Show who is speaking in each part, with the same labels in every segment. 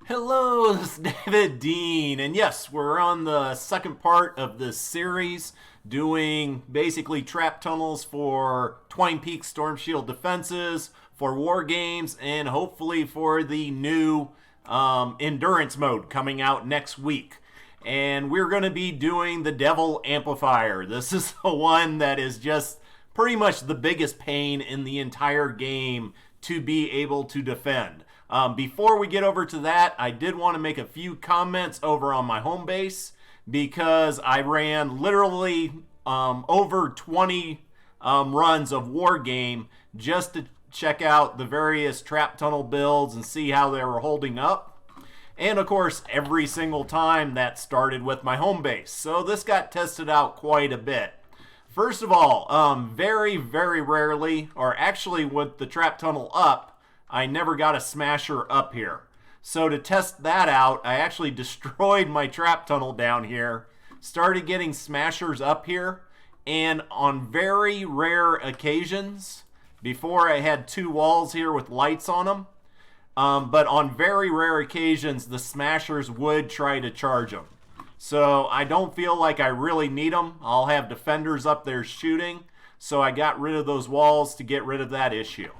Speaker 1: Hello, this is David Dean, and yes, we're on the second part of this series doing basically trap tunnels for Twine Peak Storm Shield defenses, for war games, and hopefully for the new endurance mode coming out next week. And we're going to be doing the Devil Amplifier. This is the one that is just pretty much the biggest pain in the entire game to be able to defend. Before we get over to that, I did want to make a few comments over on my home base because I ran literally over 20 runs of War Game just to check out the various trap tunnel builds and see how they were holding up. And of course, every single time that started with my home base. So this got tested out quite a bit. First of all, very, very rarely, or actually with the trap tunnel up, I never got a smasher up here. So to test that out, I actually destroyed my trap tunnel down here, started getting smashers up here, and on very rare occasions, before I had two walls here with lights on them, but on very rare occasions, the smashers would try to charge them. So I don't feel like I really need them. I'll have defenders up there shooting, so I got rid of those walls to get rid of that issue.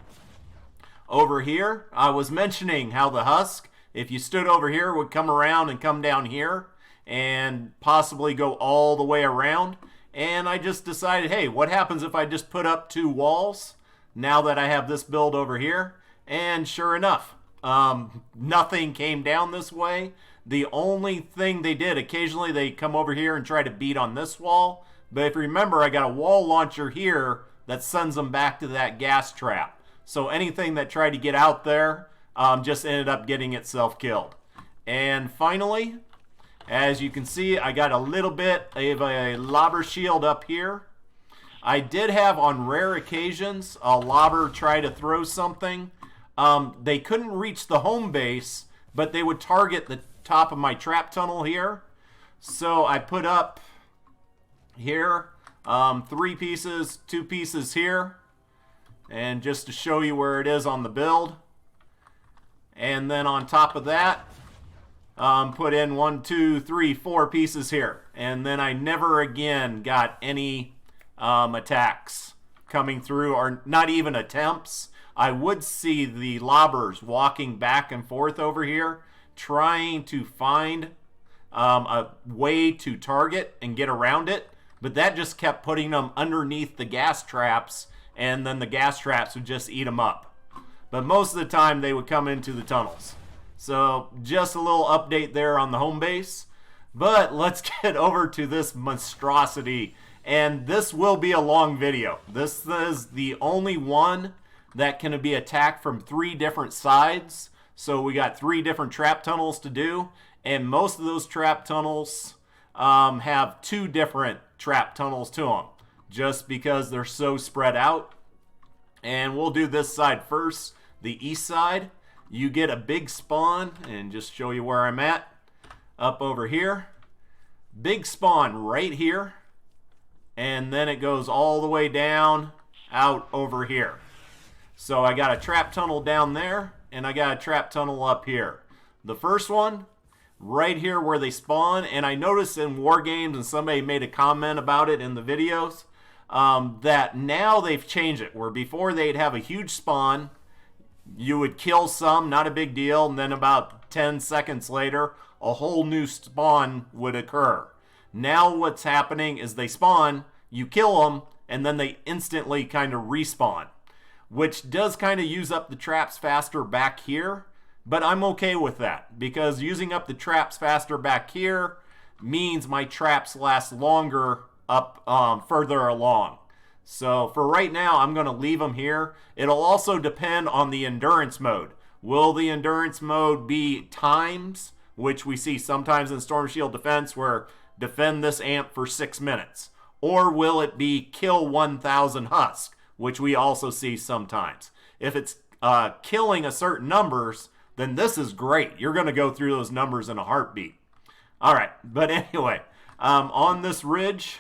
Speaker 1: Over here, I was mentioning how the husk, if you stood over here, would come around and come down here and possibly go all the way around. And I just decided, hey, what happens if I just put up two walls now that I have this build over here? And sure enough, nothing came down this way. The only thing they did, occasionally they come over here and try to beat on this wall. But if you remember, I got a wall launcher here that sends them back to that gas trap. So anything that tried to get out there just ended up getting itself killed. And finally, as you can see, I got a little bit of a lobber shield up here. I did have, on rare occasions, a lobber try to throw something. They couldn't reach the home base, but they would target the top of my trap tunnel here. So I put up here 3 pieces, 2 pieces here. And just to show you where it is on the build. And then on top of that, put in 1, 2, 3, 4 pieces here. And then I never again got any attacks coming through, or not even attempts. I would see the lobbers walking back and forth over here, trying to find a way to target and get around it. But that just kept putting them underneath the gas traps, and then the gas traps would just eat them up. But most of the time they would come into the tunnels. So just a little update there on the home base. But let's get over to this monstrosity. And this will be a long video. This is the only one that can be attacked from 3 different sides. So we got 3 different trap tunnels to do. And most of those trap tunnels have 2 different trap tunnels to them, just because they're so spread out. And we'll do this side first, the east side. You get a big spawn, and just show you where I'm at, up over here. Big spawn right here, and then it goes all the way down out over here. So I got a trap tunnel down there, and I got a trap tunnel up here. The first one, right here where they spawn, and I noticed in War Games, and somebody made a comment about it in the videos, that now they've changed it, where before they'd have a huge spawn, you would kill some, not a big deal, and then about 10 seconds later, a whole new spawn would occur. Now what's happening is they spawn, you kill them, and then they instantly kind of respawn, which does kind of use up the traps faster back here. But I'm okay with that, because using up the traps faster back here means my traps last longer up further along. So for right now, I'm going to leave them here. It'll also depend on the endurance mode. Will the endurance mode be times, which we see sometimes in Storm Shield Defense, where defend this amp for 6 minutes? Or will it be kill 1,000 husk, which we also see sometimes? If it's killing a certain numbers, then this is great. You're going to go through those numbers in a heartbeat. All right, but anyway, on this ridge,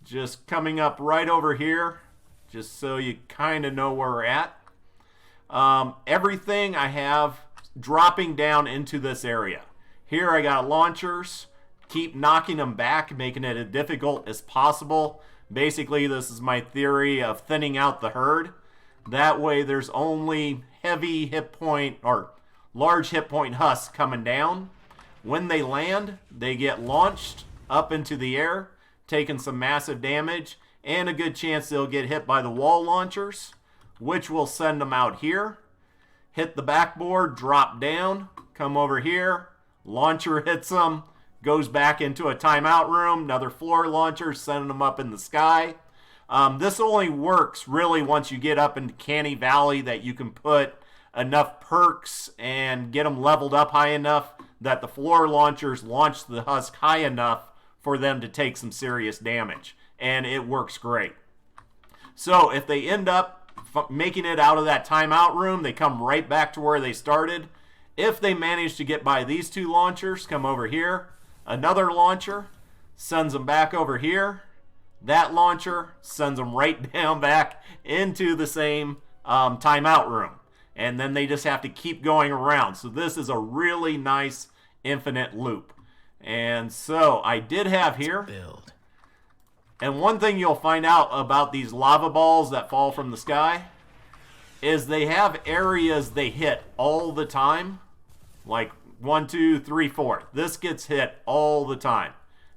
Speaker 1: just coming up right over here, just so you kind of know where we're at. Everything I have dropping down into this area. Here I got launchers. Keep knocking them back, making it as difficult as possible. Basically, this is my theory of thinning out the herd. That way there's only heavy hit point or large hit point husks coming down. When they land, they get launched up into the air, taking some massive damage, and a good chance they'll get hit by the wall launchers, which will send them out here. Hit the backboard, drop down, come over here, launcher hits them, goes back into a timeout room, another floor launcher, sending them up in the sky. This only works really once you get up into Canny Valley that you can put enough perks and get them leveled up high enough that the floor launchers launch the husk high enough for them to take some serious damage. And it works great. So if they end up making it out of that timeout room, they come right back to where they started. If they manage to get by these two launchers, come over here. Another launcher sends them back over here. That launcher sends them right down back into the same timeout room. And then they just have to keep going around. So this is a really nice infinite loop. And so I did have here. And one thing you'll find out about these lava balls that fall from the sky is they have areas they hit all the time. Like 1, 2, 3, 4. This gets hit all the time.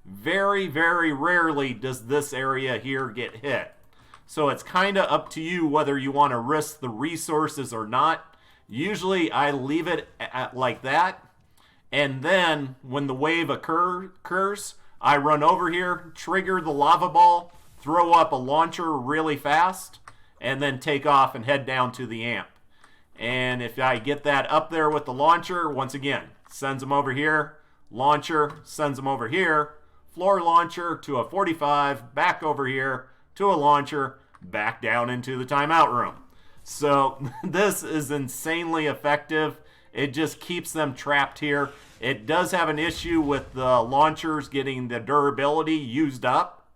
Speaker 1: Very, very rarely does this area here get hit. So it's kind of up to you whether you want to risk the resources or not. Usually I leave it like that. And then when the wave occurs, I run over here, trigger the lava ball, throw up a launcher really fast, and then take off and head down to the amp. And if I get that up there with the launcher, once again, sends them over here, launcher sends them over here, floor launcher to a 45, back over here to a launcher, back down into the timeout room. So this is insanely effective. It just keeps them trapped here. It does have an issue with the launchers getting the durability used up,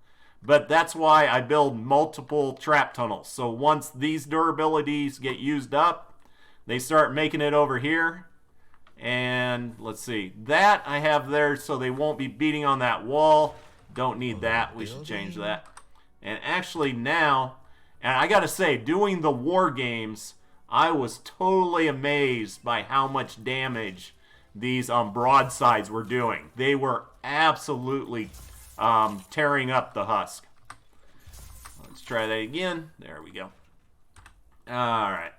Speaker 1: but that's why I build multiple trap tunnels. So once these durabilities get used up, they start making it over here. And let's see, that I have there so they won't be beating on that wall. Don't need that. We should change that. And actually now, and I gotta say, doing the war games, I was totally amazed by how much damage these broadsides were doing. They were absolutely tearing up the husk. Let's try that again. There we go. All right.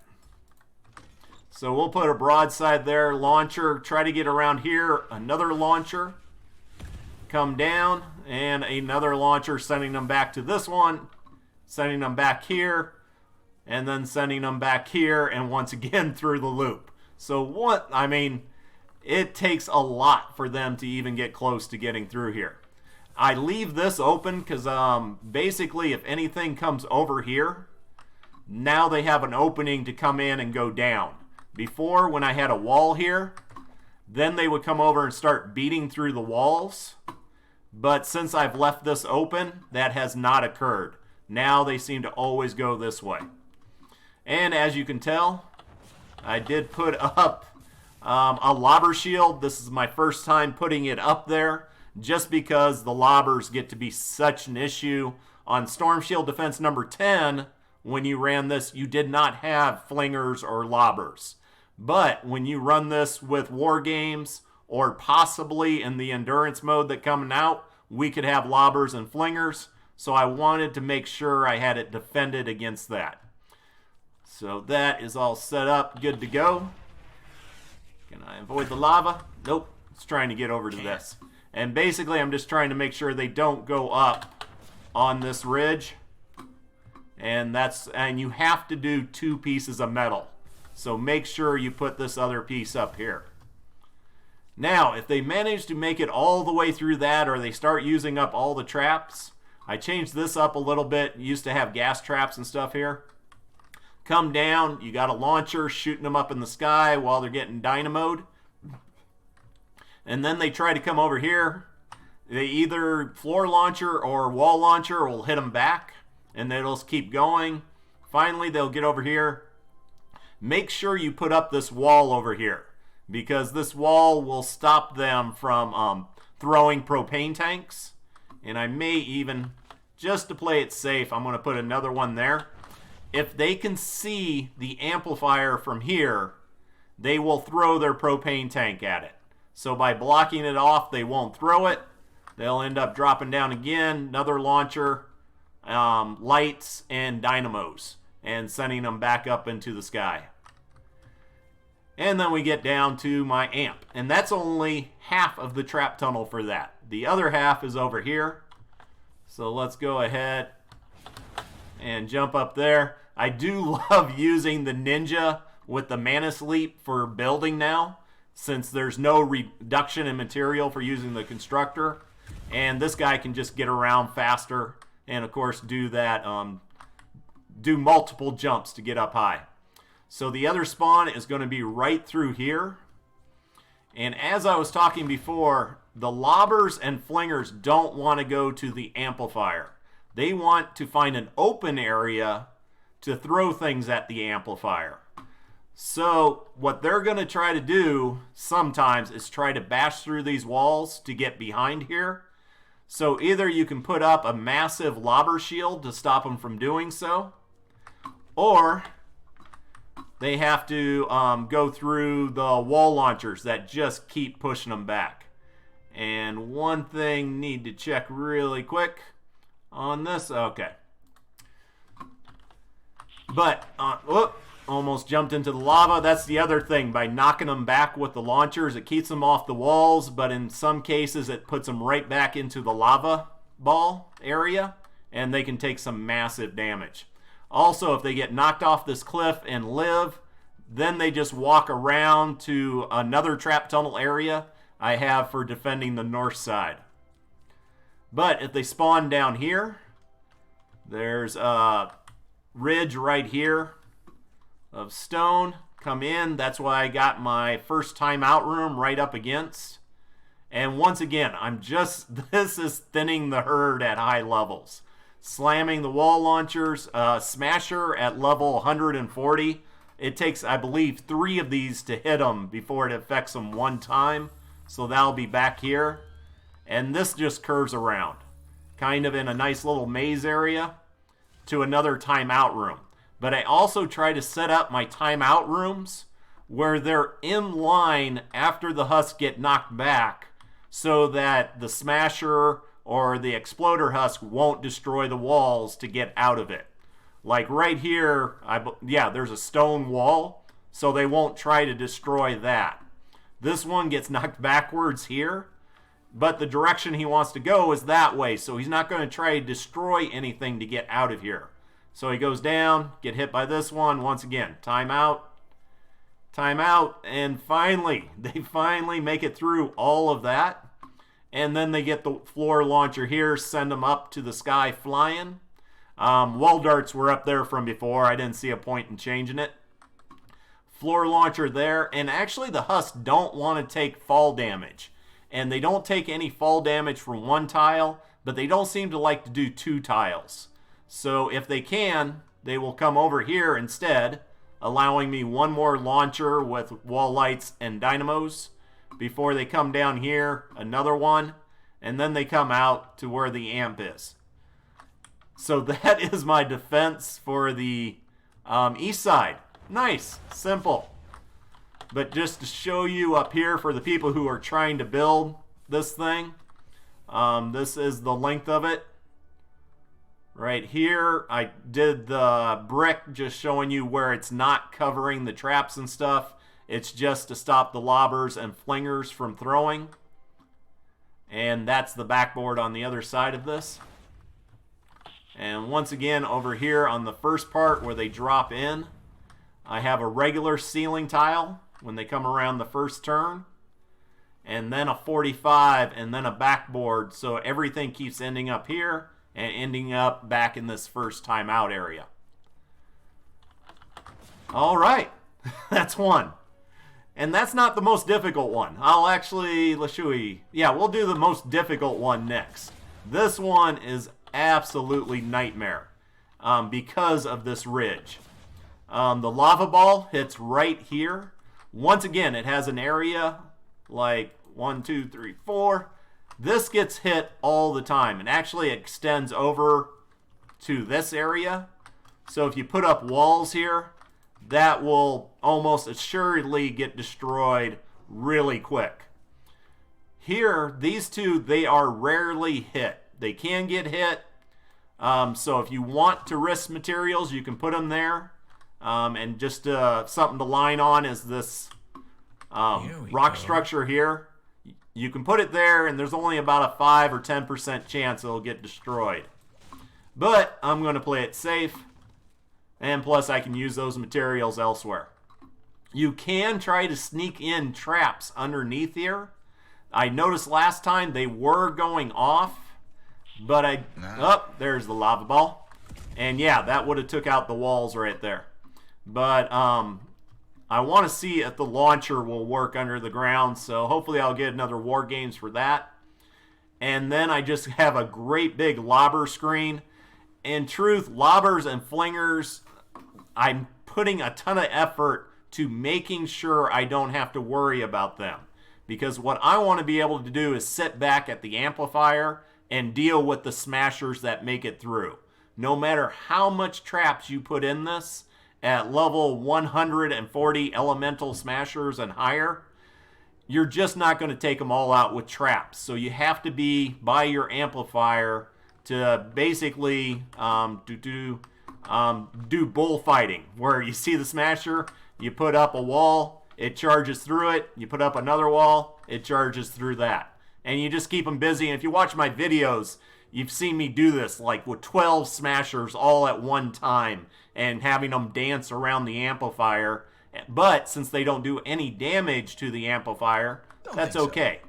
Speaker 1: So we'll put a broadside there, launcher, try to get around here, another launcher, come down, and another launcher sending them back to this one, sending them back here, and then sending them back here, and once again through the loop. So what, I mean, it takes a lot for them to even get close to getting through here. I leave this open because basically if anything comes over here, now they have an opening to come in and go down. Before, when I had a wall here, then they would come over and start beating through the walls. But since I've left this open, that has not occurred. Now they seem to always go this way. And as you can tell, I did put up a lobber shield. This is my first time putting it up there, just because the lobbers get to be such an issue. On Storm Shield Defense number 10, when you ran this, you did not have flingers or lobbers. But when you run this with war games, or possibly in the endurance mode that coming out, we could have lobbers and flingers. So I wanted to make sure I had it defended against that. So that is all set up, good to go. Can I avoid the lava? Nope, it's trying to get over to this. And basically I'm just trying to make sure they don't go up on this ridge. And you have to do 2 pieces of metal. So make sure you put this other piece up here. Now, if they manage to make it all the way through that, or they start using up all the traps, I changed this up a little bit. Used to have gas traps and stuff here. Come down, you got a launcher shooting them up in the sky while they're getting dynamoed. And then they try to come over here. They either floor launcher or wall launcher will hit them back, and they'll just keep going. Finally, they'll get over here. Make sure you put up this wall over here. because this wall will stop them from throwing propane tanks. And I may even, just to play it safe, I'm going to put another one there. If they can see the amplifier from here, they will throw their propane tank at it. So by blocking it off, they won't throw it. They'll end up dropping down again, another launcher, lights, and dynamos, and sending them back up into the sky. And then we get down to my amp. And that's only half of the trap tunnel for that. The other half is over here. So let's go ahead and jump up there. I do love using the Ninja with the Mana Sleep for building now, since there's no reduction in material for using the constructor. And this guy can just get around faster and, of course, do that, do multiple jumps to get up high. So the other spawn is going to be right through here. And as I was talking before, the lobbers and flingers don't want to go to the amplifier. They want to find an open area to throw things at the amplifier. So what they're going to try to do sometimes is try to bash through these walls to get behind here. So either you can put up a massive lobber shield to stop them from doing so, or they have to go through the wall launchers that just keep pushing them back. And one thing, need to check really quick on this. Okay. But, almost jumped into the lava. That's the other thing. By knocking them back with the launchers, it keeps them off the walls, but in some cases it puts them right back into the lava ball area, and they can take some massive damage. Also, if they get knocked off this cliff and live, then they just walk around to another trap tunnel area I have for defending the north side. But if they spawn down here, there's a ridge right here of stone. Come in. That's why I got my first timeout room right up against. And once again, this is thinning the herd at high levels. Slamming the wall launchers, Smasher at level 140. It takes, I believe, 3 of these to hit them before it affects them one time. So that'll be back here. And this just curves around, kind of in a nice little maze area, to another timeout room. But I also try to set up my timeout rooms where they're in line after the husks get knocked back, so that the Smasher or the Exploder husk won't destroy the walls to get out of it. Like right here, there's a stone wall, so they won't try to destroy that. This one gets knocked backwards here, but the direction he wants to go is that way, so he's not going to try to destroy anything to get out of here. So he goes down, get hit by this one, once again, timeout, and they finally make it through all of that. And then they get the floor launcher here, send them up to the sky flying. Wall darts were up there from before. I didn't see a point in changing it. Floor launcher there. And actually the husks don't want to take fall damage. And they don't take any fall damage from one tile, but they don't seem to like to do 2 tiles. So if they can, they will come over here instead, allowing me one more launcher with wall lights and dynamos. Before they come down here, another one, and then they come out to where the amp is. So that is my defense for the east side. Nice, simple. But just to show you up here for the people who are trying to build this thing, this is the length of it. Right here, I did the brick just showing you where it's not covering the traps and stuff. It's just to stop the lobbers and flingers from throwing. And that's the backboard on the other side of this. And once again, over here on the first part where they drop in, I have a regular ceiling tile when they come around the first turn. And then a 45, and then a backboard. So everything keeps ending up here and ending up back in this first timeout area. All right, that's one. And that's not the most difficult one. We'll do the most difficult one next. This one is absolutely nightmare because of this ridge. The lava ball hits right here, Once again, it has an area like 1, 2, 3, 4. This gets hit all the time and actually extends over to this area. So if you put up walls here, that will almost assuredly get destroyed really quick. Here, these two, they are rarely hit. They can get hit. So if you want to risk materials, you can put them there. And just something to line on is this rock structure here. You can put it there, and there's only about a 5 or 10% chance it'll get destroyed. But I'm going to play it safe. And plus, I can use those materials elsewhere. You can try to sneak in traps underneath here. I noticed last time they were going off. But oh, there's the lava ball. And yeah, that would have took out the walls right there. But I want to see if the launcher will work under the ground. So hopefully I'll get another War Games for that. And then I just have a great big lobber screen. In truth, lobbers and flingers, I'm putting a ton of effort to making sure I don't have to worry about them. Because what I want to be able to do is sit back at the amplifier and deal with the smashers that make it through. No matter how much traps you put in this, at level 140 elemental smashers and higher, you're just not going to take them all out with traps. So you have to be by your amplifier to basically do bullfighting, where you see the smasher, you put up a wall, it charges through it, you put up another wall, it charges through that. And you just keep them busy. And if you watch my videos, you've seen me do this like with 12 smashers all at one time and having them dance around the amplifier. But since they don't do any damage to the amplifier, that's okay.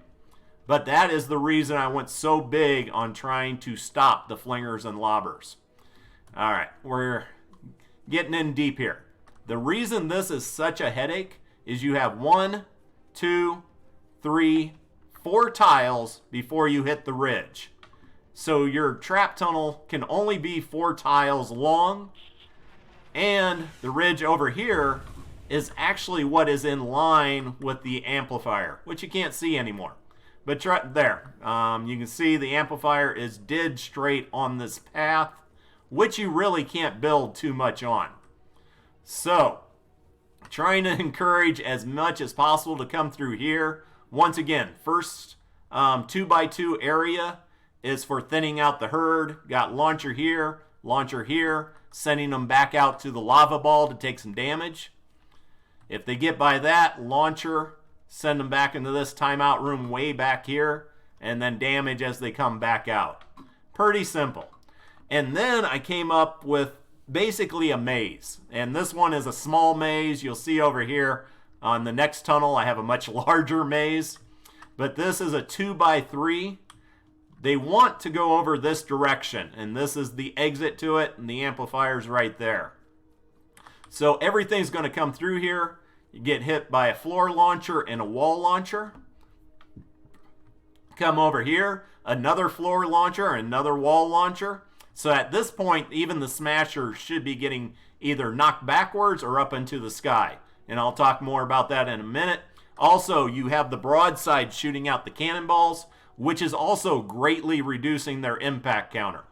Speaker 1: But that is the reason I went so big on trying to stop the flingers and lobbers. All right, we're getting in deep here. The reason this is such a headache is you have 1, 2, 3, 4 tiles before you hit the ridge. So your trap tunnel can only be 4 tiles long, and the ridge over here is actually what is in line with the amplifier, which you can't see anymore. But there, you can see the amplifier is dead straight on this path, which you really can't build too much on. So, trying to encourage as much as possible to come through here. Once again, first 2x2 area is for thinning out the herd. Got launcher here, sending them back out to the lava ball to take some damage. If they get by that, launcher, send them back into this timeout room way back here, and then damage as they come back out. Pretty simple. And then I came up with basically a maze. And this one is a small maze. You'll see over here on the next tunnel, I have a much larger maze. But this is a 2x3. They want to go over this direction, and this is the exit to it, and the amplifier's right there. So everything's going to come through here. You get hit by a floor launcher and a wall launcher. Come over here, another floor launcher, another wall launcher. So at this point, even the smasher should be getting either knocked backwards or up into the sky. And I'll talk more about that in a minute. Also, you have the broadside shooting out the cannonballs, which is also greatly reducing their impact counter.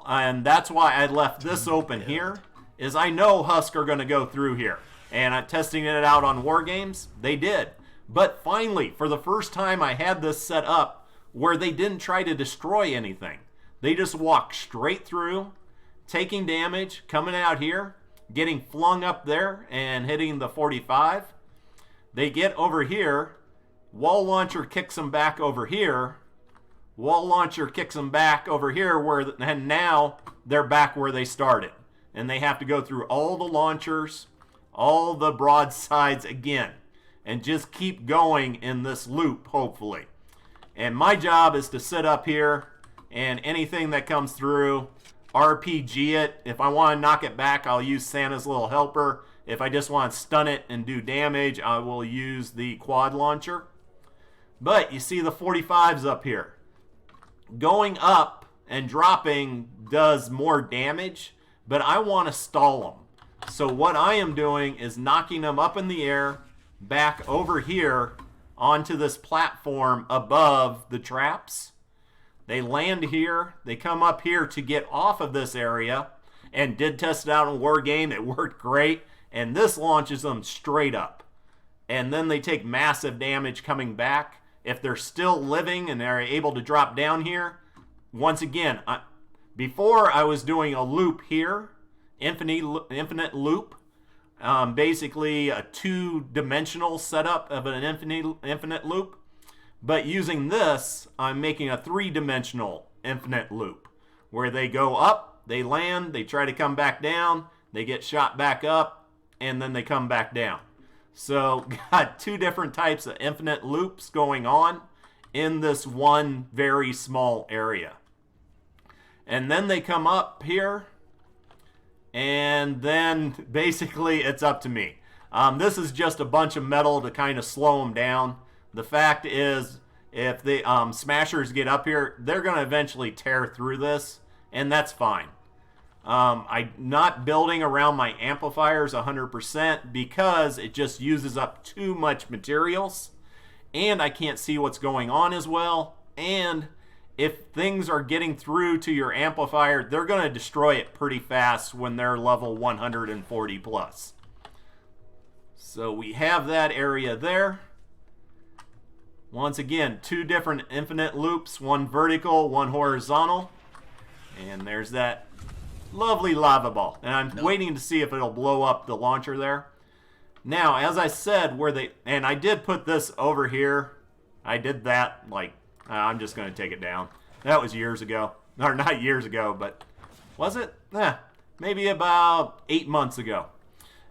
Speaker 1: And that's why I left this open here, is I know Husk are going to go through here. And I'm testing it out on War Games. They did. But finally, for the first time, I had this set up where they didn't try to destroy anything. They just walked straight through, taking damage, coming out here, getting flung up there, and hitting the 45. They get over here. Wall launcher kicks them back over here. Wall launcher kicks them back over here, and now they're back where they started. And they have to go through all the launchers, all the broadsides again, and just keep going in this loop, hopefully. And my job is to sit up here, and anything that comes through, RPG it. If I want to knock it back, I'll use Santa's Little Helper. If I just want to stun it and do damage, I will use the quad launcher. But you see the 45s up here. Going up and dropping does more damage, but I want to stall them. So what I am doing is knocking them up in the air, back over here onto this platform above the traps. They land here. They come up here to get off of this area, and did test it out in War Game. It worked great, and this launches them straight up. And then they take massive damage coming back. If they're still living and they're able to drop down here, once again, before I was doing a loop here, infinite loop, basically a two-dimensional setup of an infinite loop. But using this, I'm making a three-dimensional infinite loop where they go up, they land, they try to come back down, they get shot back up, and then they come back down. So got two different types of infinite loops going on in this one very small area. And then they come up here, and then basically it's up to me. This is just a bunch of metal to kind of slow them down. The fact is, if the smashers get up here, they're going to eventually tear through this, and that's fine. I'm not building around my amplifiers 100% because it just uses up too much materials, and I can't see what's going on as well. And if things are getting through to your amplifier, they're going to destroy it pretty fast when they're level 140 plus. So we have that area there. Once again, two different infinite loops, one vertical, one horizontal. And there's that lovely lava ball. And I'm waiting to see if it'll blow up the launcher there. Now, as I said, and I did put this over here. I did that, I'm just going to take it down. That was years ago. Or not years ago, but was it? Maybe about 8 months ago.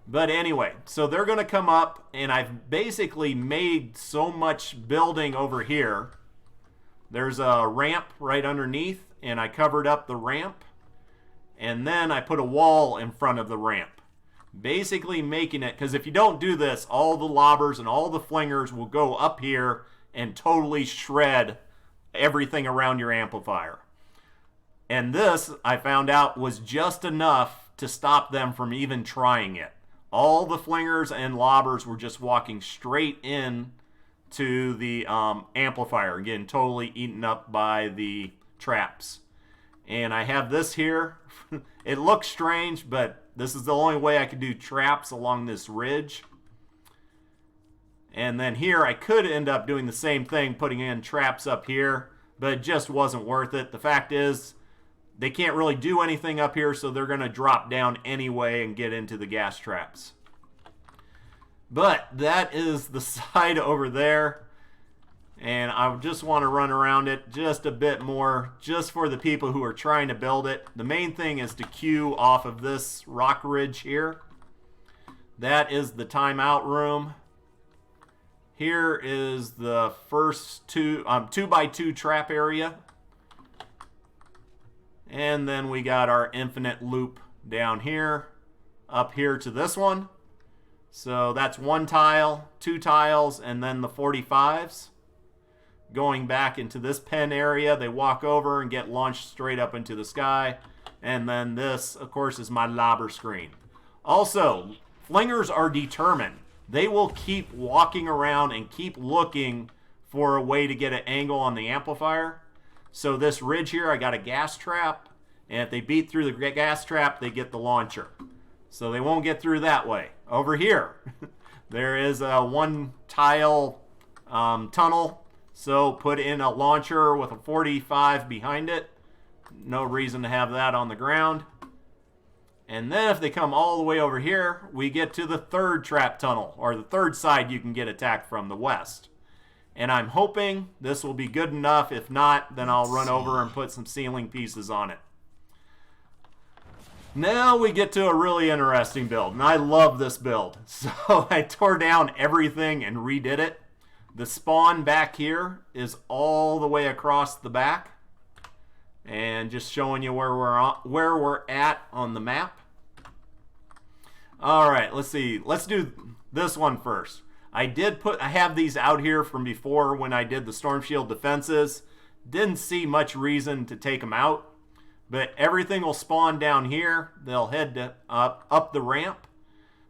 Speaker 1: But anyway, so they're going to come up, and I've basically made so much building over here. There's a ramp right underneath, and I covered up the ramp. And then I put a wall in front of the ramp. Basically making it, because if you don't do this, all the lobbers and all the flingers will go up here and totally shred everything around your amplifier. And this, I found out, was just enough to stop them from even trying it. All the flingers and lobbers were just walking straight in to the amplifier, getting totally eaten up by the traps. And I have this here. It looks strange, but this is the only way I could do traps along this ridge. And then here I could end up doing the same thing, putting in traps up here, but it just wasn't worth it. The fact is, they can't really do anything up here, so they're going to drop down anyway and get into the gas traps. But that is the side over there. And I just want to run around it just a bit more, just for the people who are trying to build it. The main thing is to queue off of this rock ridge here. That is the timeout room. Here is the first 2x2 trap area. And then we got our infinite loop down here, up here to this one. So that's one tile, two tiles, and then the 45s. Going back into this pen area, they walk over and get launched straight up into the sky. And then this, of course, is my lobber screen. Also, flingers are determined. They will keep walking around and keep looking for a way to get an angle on the amplifier. So this ridge here, I got a gas trap, and if they beat through the gas trap, they get the launcher. So they won't get through that way. Over here, there is a one tile tunnel, so put in a launcher with a 45 behind it. No reason to have that on the ground. And then if they come all the way over here, we get to the third trap tunnel, or the third side you can get attacked from, the west. And I'm hoping this will be good enough. If not, then I'll run over and put some ceiling pieces on it. Now we get to a really interesting build, and I love this build. So I tore down everything and redid it. The spawn back here is all the way across the back. And just showing you where we're at on the map. All right, let's see. Let's do this one first. I have these out here from before when I did the Storm Shield defenses. Didn't see much reason to take them out. But everything will spawn down here. They'll head up the ramp.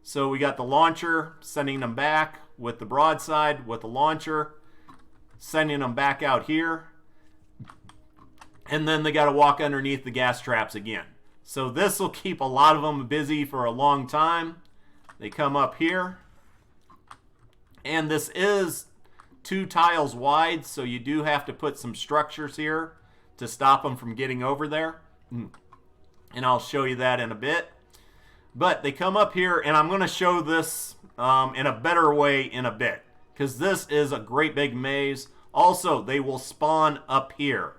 Speaker 1: So we got the launcher sending them back. with the broadside, with the launcher, sending them back out here. And then they got to walk underneath the gas traps again. So this will keep a lot of them busy for a long time. They come up here. And this is 2 tiles wide, so you do have to put some structures here to stop them from getting over there. And I'll show you that in a bit. But they come up here, and I'm going to show this in a better way in a bit, because this is a great big maze. Also, they will spawn up here.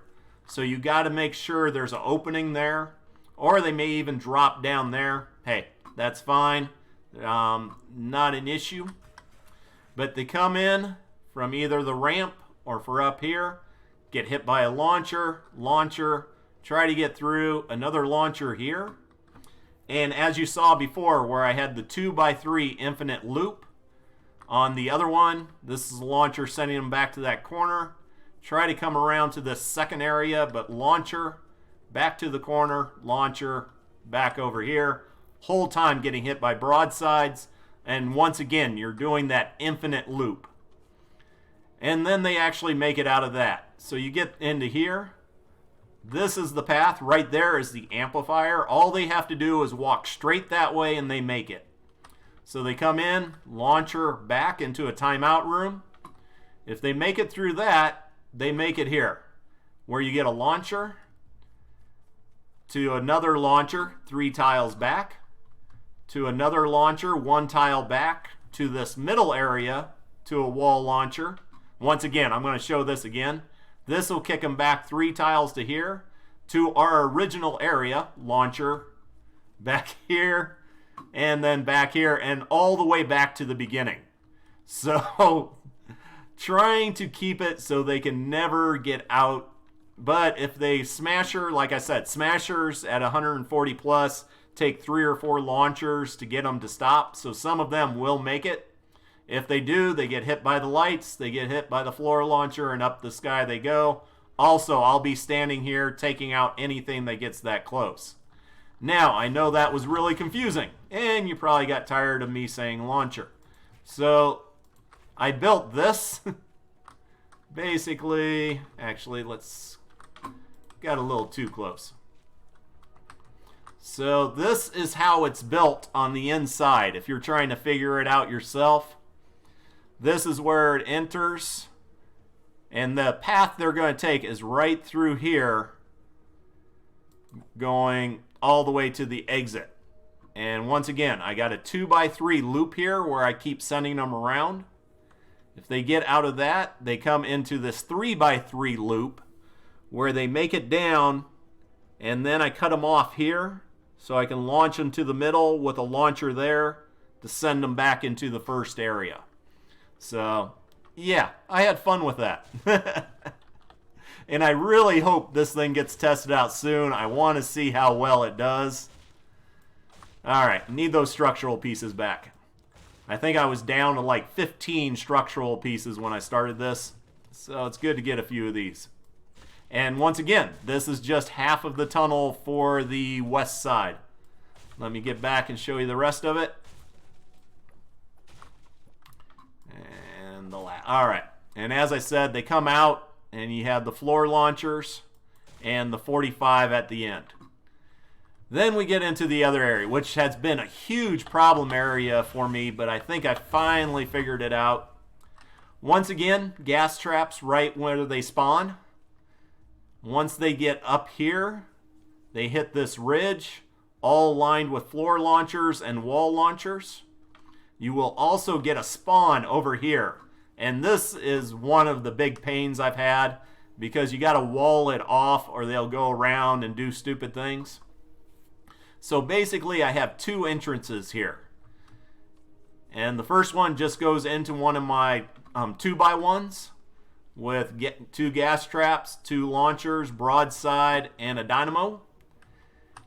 Speaker 1: So you got to make sure there's an opening there, or they may even drop down there. Hey, that's fine. Not an issue. But they come in from either the ramp or for up here, get hit by a launcher, try to get through another launcher here. And as you saw before, where I had the 2x3 infinite loop on the other one, this is a launcher sending them back to that corner. Try to come around to this second area, but launcher, back to the corner, launcher, back over here. Whole time getting hit by broadsides. And once again, you're doing that infinite loop. And then they actually make it out of that. So you get into here. This is the path. Right there is the amplifier. All they have to do is walk straight that way and they make it. So they come in, launcher back into a timeout room. If they make it through that, they make it here, where you get a launcher to another launcher 3 tiles back, to another launcher 1 tile back, to this middle area to a wall launcher. Once again, I'm going to show this again. This will kick them back 3 tiles to here, to our original area, launcher, back here, and then back here, and all the way back to the beginning. So, trying to keep it so they can never get out. But if they smasher, like I said, smashers at 140 plus take 3 or 4 launchers to get them to stop. So some of them will make it. If they do, they get hit by the lights, they get hit by the floor launcher, and up the sky they go. Also, I'll be standing here taking out anything that gets that close. Now, I know that was really confusing, and you probably got tired of me saying launcher. So, I built this. Basically, actually, got a little too close. So, this is how it's built on the inside, if you're trying to figure it out yourself. This is where it enters, and the path they're going to take is right through here, going all the way to the exit. And once again, I got a 2x3 loop here where I keep sending them around. If they get out of that, they come into this 3x3 loop where they make it down, and then I cut them off here so I can launch them to the middle with a launcher there to send them back into the first area. So, yeah, I had fun with that. And I really hope this thing gets tested out soon. I want to see how well it does. Alright, need those structural pieces back. I think I was down to like 15 structural pieces when I started this. So it's good to get a few of these. And once again, this is just half of the tunnel for the west side. Let me get back and show you the rest of it. And the last. Alright, and as I said, they come out and you have the floor launchers and the 45 at the end. Then we get into the other area, which has been a huge problem area for me, but I think I finally figured it out. Once again, gas traps right where they spawn. Once they get up here, they hit this ridge, all lined with floor launchers and wall launchers. You will also get a spawn over here. And this is one of the big pains I've had, because you got to wall it off or they'll go around and do stupid things. So basically, I have 2 entrances here. And the first one just goes into one of my 2x1s with 2 gas traps, 2 launchers, broadside, and a dynamo.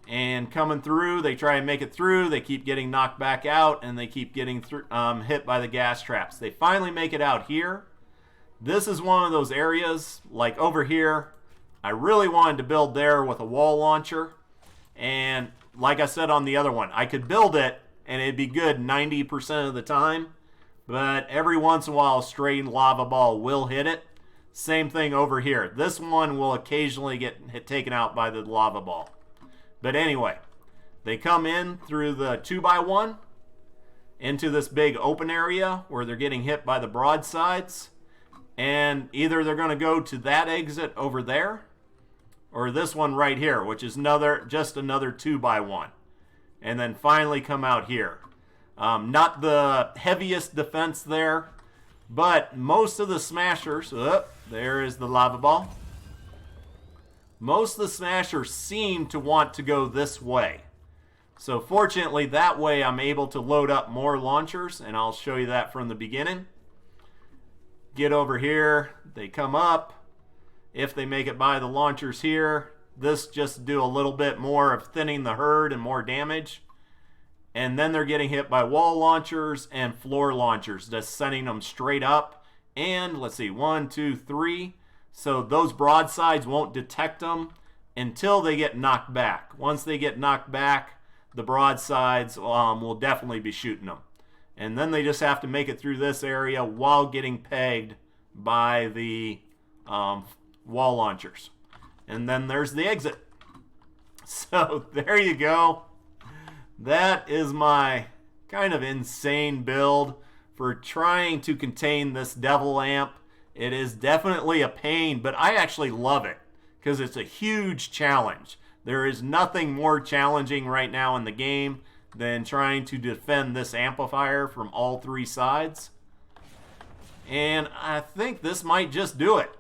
Speaker 1: And coming through, they try and make it through. They keep getting knocked back out, and they keep getting hit by the gas traps. They finally make it out here. This is one of those areas, like over here, I really wanted to build there with a wall launcher. And like I said on the other one, I could build it and it'd be good 90% of the time. but every once in a while a stray lava ball will hit it. Same thing over here. This one will occasionally get taken out by the lava ball. But anyway, they come in through the 2x1 into this big open area where they're getting hit by the broadsides. And either they're going to go to that exit over there or this one right here, which is just another 2x1. And then finally come out here. Not the heaviest defense there, but most of the smashers, there is the lava ball. Most of the smashers seem to want to go this way. So fortunately, that way I'm able to load up more launchers, and I'll show you that from the beginning. Get over here, they come up. If they make it by the launchers here, this just do a little bit more of thinning the herd and more damage. And then they're getting hit by wall launchers and floor launchers, just sending them straight up. And let's see, 1, 2, 3. So those broadsides won't detect them until they get knocked back. Once they get knocked back, the broadsides will definitely be shooting them. And then they just have to make it through this area while getting pegged by the wall launchers. And then there's the exit. So there you go. That is my kind of insane build for trying to contain this devil amp. It is definitely a pain, but I actually love it because it's a huge challenge. There is nothing more challenging right now in the game than trying to defend this amplifier from all three sides. And I think this might just do it.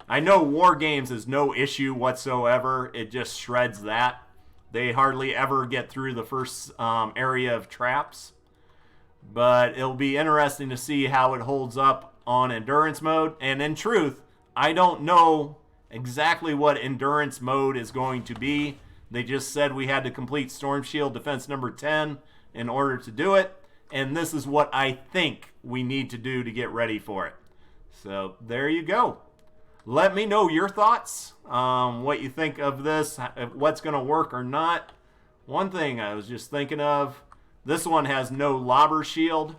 Speaker 1: I know War Games is no issue whatsoever. It just shreds that. They hardly ever get through the first area of traps. But it'll be interesting to see how it holds up on endurance mode. And in truth, I don't know exactly what endurance mode is going to be. They just said we had to complete Storm Shield Defense number 10 in order to do it. And this is what I think we need to do to get ready for it. So there you go. Let me know your thoughts, what you think of this, what's going to work or not. One thing I was just thinking of, this one has no lobber shield.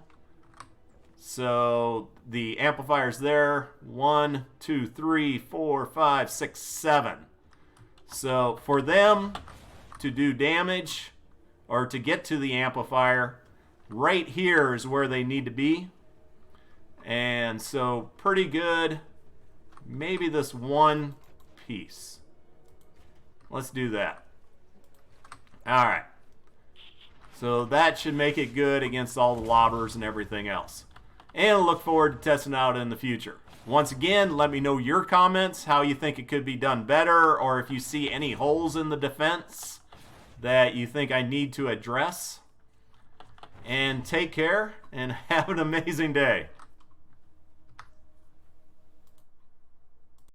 Speaker 1: So the amplifier's there. 1, 2, 3, 4, 5, 6, 7. So for them to do damage or to get to the amplifier, right here is where they need to be. And so pretty good. Maybe this one piece. Let's do that. All right. So that should make it good against all the lobbers and everything else. And look forward to testing out in the future. Once again, let me know your comments, how you think it could be done better, or if you see any holes in the defense that you think I need to address. And take care and have an amazing day.